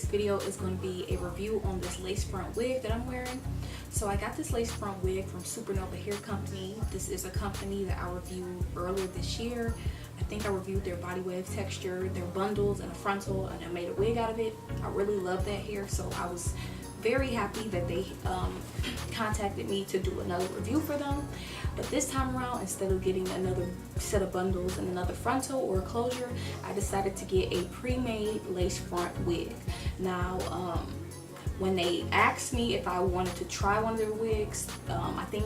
today's video is going to be a review on this lace front wig that I'm wearing. So I got this lace front wig from SuperNova Hair Company. This is a company that I reviewed earlier this year. I think I reviewed their Bodywave texture, their bundles, and a frontal, and I made a wig out of it. I really love that hair, so I was very happy that they contacted me to do another review for them. But this time around, instead of getting another set of bundles and another frontal or a closure, I decided to get a pre-made lace front wig. Now, when they asked me if I wanted to try one of their wigs, I think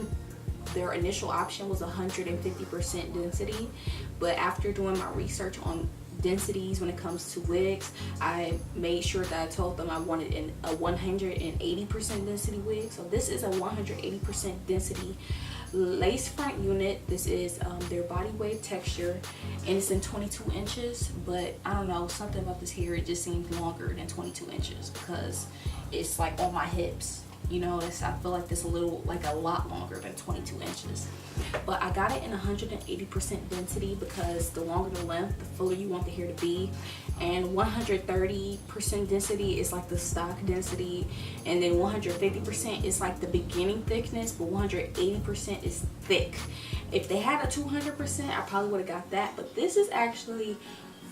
their initial option was 150% density, but after doing my research on densities when it comes to wigs, I made sure that I told them I wanted a 180% density wig. So this is a 180% density lace front unit. This is their Bodywave texture, and it's in 22 inches, but I don't know, something about this hair, it just seems longer than 22 inches because it's like on my hips. You know, I feel like this a lot longer than 22 inches. But I got it in 180% density because the longer the length, the fuller you want the hair to be. And 130% density is like the stock density. And then 150% is like the beginning thickness, but 180% is thick. If they had a 200%, I probably would have got that. But this is actually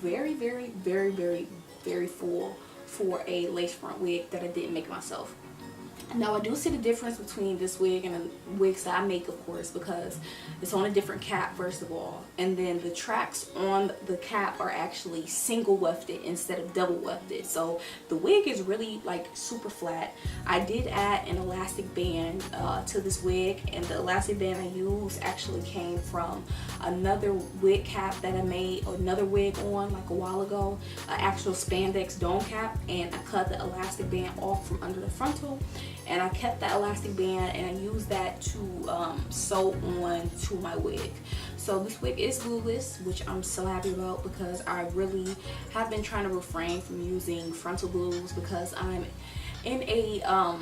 very, very, very, very, very full for a lace front wig that I didn't make myself. Now I do see the difference between this wig and the wigs that I make, of course, because it's on a different cap first of all, and then the tracks on the cap are actually single wefted instead of double wefted. So the wig is really like super flat. I did add an elastic band to this wig, and the elastic band I used actually came from another wig cap that I made, or another wig on like a while ago, an actual spandex dome cap, and I cut the elastic band off from under the frontal. And I kept that elastic band and I used that to sew on to my wig. So this wig is glueless, which I'm so happy about because I really have been trying to refrain from using frontal glues because I'm in a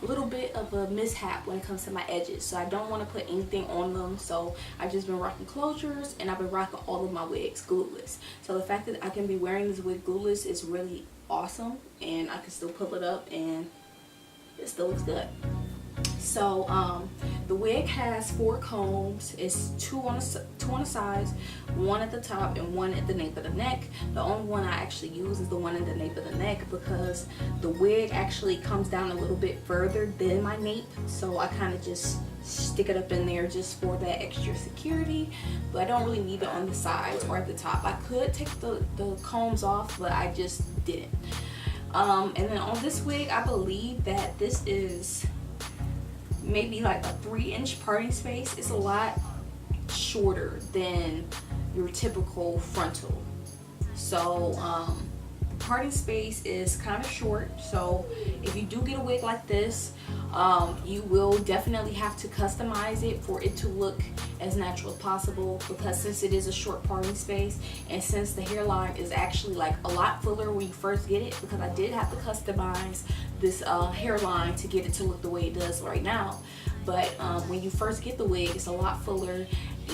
little bit of a mishap when it comes to my edges. So I don't want to put anything on them. So I've just been rocking closures, and I've been rocking all of my wigs glueless. So the fact that I can be wearing this wig glueless is really awesome, and I can still pull it up and it still looks good. So the wig has 4 combs. It's two on the sides, one at the top and one at the nape of the neck. The only one I actually use is the one at the nape of the neck because the wig actually comes down a little bit further than my nape, so I kind of just stick it up in there just for that extra security, but I don't really need it on the sides or at the top. I could take the combs off, but I just didn't. And then on this wig, I believe that this is maybe like a 3-inch parting space. It's a lot shorter than your typical frontal. So the parting space is kind of short. So if you do get a wig like this, you will definitely have to customize it for it to look as natural as possible, because since it is a short parting space and since the hairline is actually like a lot fuller when you first get it, because I did have to customize this hairline to get it to look the way it does right now. But when you first get the wig, it's a lot fuller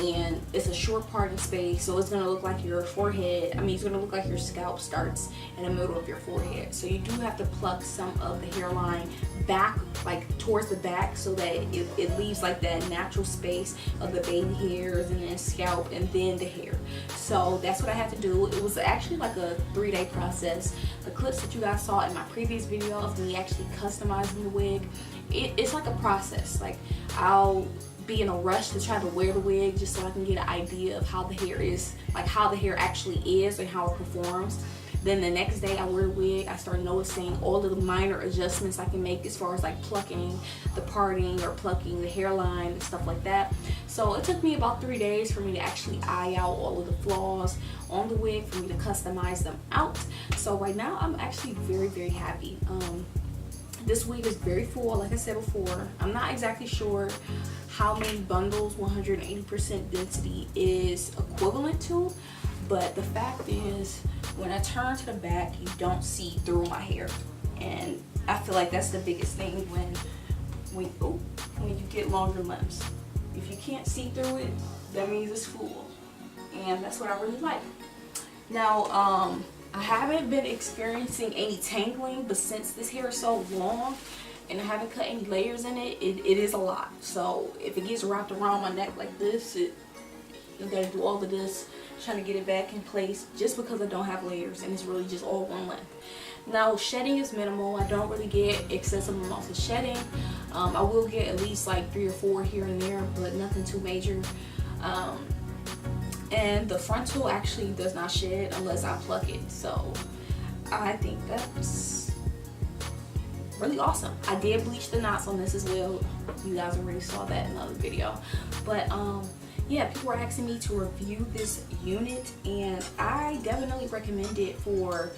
and it's a short parting space, so it's gonna look like your forehead, it's gonna look like your scalp starts in the middle of your forehead. So you do have to pluck some of the hairline back, like towards the back, so that it leaves like that natural space of the baby hairs and then scalp and then the hair. So that's what I had to do. It was actually like a 3-day process. The clips that you guys saw in my previous video of me actually customizing the wig, it's like a process. Like I'll be in a rush to try to wear the wig just so I can get an idea of how the hair is, like how the hair actually is and how it performs. Then the next day I wear the wig, I start noticing all of the minor adjustments I can make as far as like plucking the parting or plucking the hairline and stuff like that. So it took me about 3 days for me to actually eye out all of the flaws on the wig, for me to customize them out. So right now I'm actually very, very happy. This wig is very full, like I said before. I'm not exactly sure how many bundles 180% density is equivalent to, but the fact is, when I turn to the back, you don't see through my hair, and I feel like that's the biggest thing when you get longer limbs. If you can't see through it, that means it's full, and that's what I really like. Now, I haven't been experiencing any tangling, but since this hair is so long and I haven't cut any layers in it, it is a lot. So if it gets wrapped around my neck like this, you gotta do all of this trying to get it back in place, just because I don't have layers and it's really just all one length. Now shedding is minimal. I don't really get excessive amounts of shedding. I will get at least like 3 or 4 here and there, but nothing too major. And the frontal actually does not shed unless I pluck it, so I think that's really awesome. I did bleach the knots on this as well. You guys already saw that in another video, but yeah, people were asking me to review this unit, and I definitely recommend it for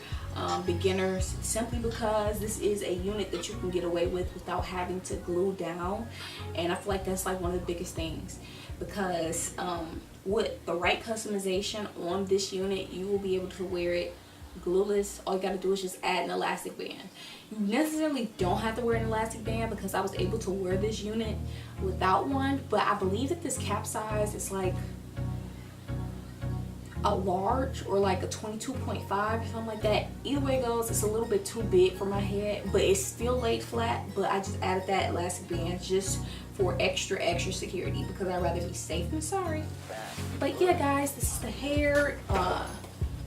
beginners, simply because this is a unit that you can get away with without having to glue down. And I feel like that's like one of the biggest things, because with the right customization on this unit, you will be able to wear it glueless. All you gotta do is just add an elastic band. You necessarily don't have to wear an elastic band, because I was able to wear this unit without one, but I believe that this cap size is like a large or like a 22.5 or something like that. Either way it goes, it's a little bit too big for my head, but it's still laid flat. But I just added that elastic band just for extra security, because I'd rather be safe than sorry. But yeah guys, this is the hair.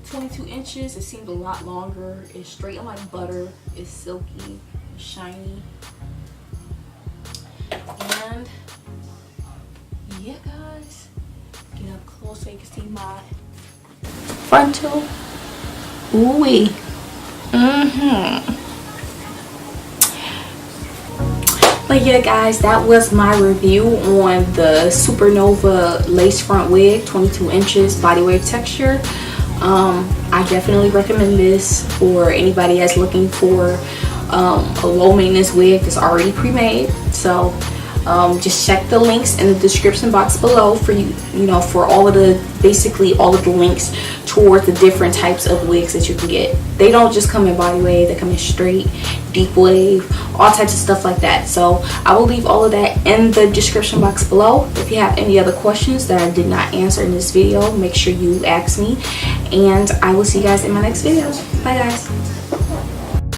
22 inches. It seemed a lot longer. It's straight like butter. It's silky, shiny, and yeah guys, get up close so you can see my frontal. Ooh-wee. But yeah guys, that was my review on the SuperNova lace front wig, 22 inches, Bodywave texture. I definitely recommend this for anybody that's looking for a low maintenance wig that's already pre-made. So just check the links in the description box below for for all of the, basically all of the links towards the different types of wigs that you can get. They don't just come in body wave, they come in straight, deep wave, all types of stuff like that. So I will leave all of that in the description box below. If you have any other questions that I did not answer in this video, make sure you ask me, and I will see you guys in my next video. Bye guys.